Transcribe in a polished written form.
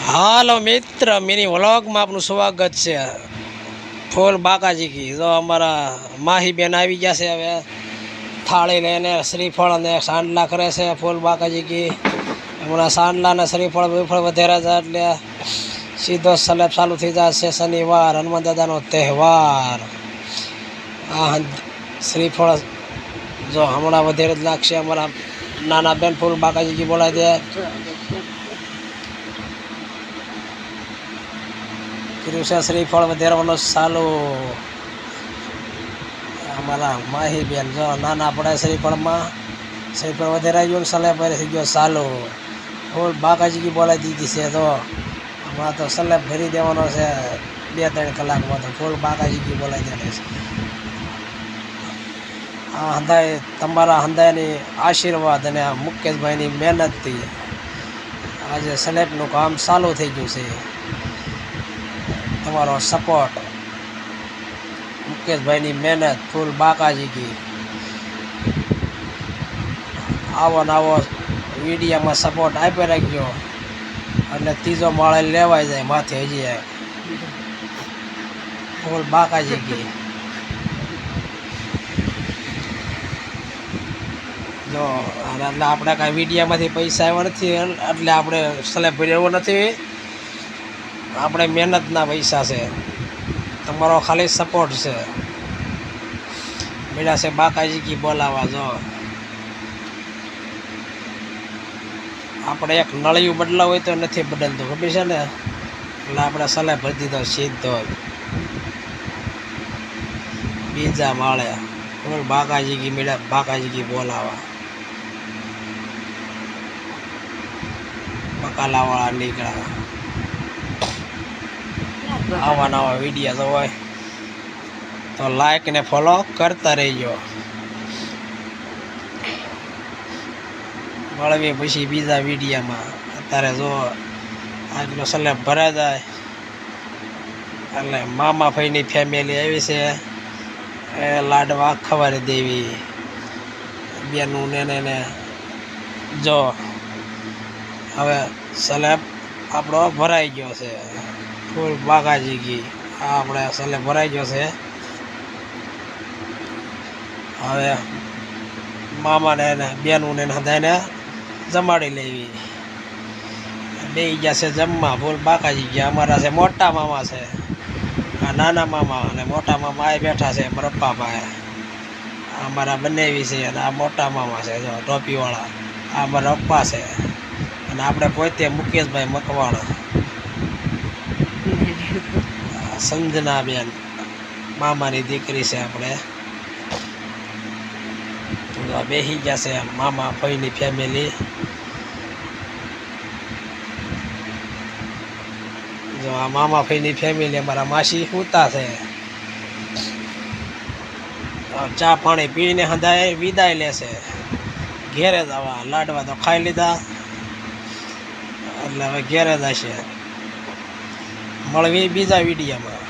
હાલો મિત્ર, મિની વ્લોગમાં આપનું સ્વાગત છે. ફૂલ બાકાજી કી જો અમારા માહી બેન આવી ગયા છે. હવે થાળી લઈને શ્રીફળ અને સાંડલા કરે છે. ફૂલ બાકાજી કી હમણાં સાંડલા અને શ્રીફળ વિફળ વધેરા છે એટલે સીધો સલેબ ચાલુ થઈ જશે. શનિવાર હનુમાન દાદાનો તહેવાર. આ શ્રીફળ જો હમણાં વધેરે જ લાગશે. અમારા નાના બેન ફૂલ બાકાજી કી બોલાવી દે. શ્રીફળ વધેરવાનો ચાલુ. અમારા માહી બેન જો નાના પડે શ્રીફળમાં. શ્રીફળ વધેરાઈ ગયો, સલેબ થઈ ગયો ચાલુ. ફૂલ બાકાજી કી બોલાવી દીધી છે. તો હમણાં તો સલેબ ભરી દેવાનો છે 2-3 કલાકમાં. તો ફૂલ બાકાજી કી બોલાવી દેવાની છે. આ હંધાય તમારા હંધાયની આશીર્વાદ અને મુકેશભાઈની મહેનતથી આજે સલેબનું કામ ચાલુ થઈ ગયું છે. તમારો સપોર્ટ, મુકેશભાઈની મહેનત, ફૂલ બાકાજી કી. આવો ને આવો વિડીયામાં સપોર્ટ આપી રાખજો એટલે ત્રીજો માળે લેવાઈ જાય માથે. હજી ફૂલ બાકાજી કી જો. એટલે આપણે કાંઈ વિડીયામાંથી પૈસા આવ્યા નથી એટલે આપણે સલેબ ભર્યો એવું નથી. આપણે મહેનતના પૈસા છે. તમારો ખાલી સપોર્ટ છે. મેળા છે બાકાજી કી બોલાવા. જો આપણે એક નળિયું બદલાવ હોય તો નથી બદલતું, ખબર છે ને, એટલે આપણે સલેબ ભરી દીધો સીધો બીજા માળે. ફૂલ બાકાજી કી મેળા બાકાજી કી બોલાવા. બકાલાવાળા નીકળ્યા. આવા નવા વિડીયો જો હોય તો લાઈક ને ફોલો કરતા રહેજો. મળવી પછી બીજા વિડીયામાં. અત્યારે જો આજનો સલેબ ભરાઈ જાય એટલે મામા ભાઈની ફેમિલી આવી છે. એ લાડવા ખવારી દેવી બેનું ને જો. હવે સલેબ આપણો ભરાઈ ગયો છે. ફૂલ બાકાજી કી આપણે સલેબ ભરાઈ ગયો છે. હવે મામાને બેનું ને હદાયને જમાડી લેવી. બે ગયા છે જમવા. ફૂલ બાકાજી ગયા. અમારા છે મોટા મામા છે, આ નાના મામા, અને મોટા મામા આ બેઠા છે મારા પપ્પા ભાઈ. અમારા બનેવી છે અને આ મોટા મામા છે જો ટોપીવાળા. આ મારા પપ્પા છે અને આપણે પોતે મુકેશભાઈ મકવાણા. સંજના બેન મામાની દીકરી છે. આપણે બેસી ગયા છે મામા ભાઈની ફેમિલી. જો આ મામા ભાઈની ફેમિલી અમારા માસી સૂતા છે. ચા પાણી પીને હંધાય વિદાય લેશે ઘેરે જવા. લાડવા તો ખાઈ લીધા એટલે હવે ઘેરે જશે. મળવી બીજા વિડીયોમાં.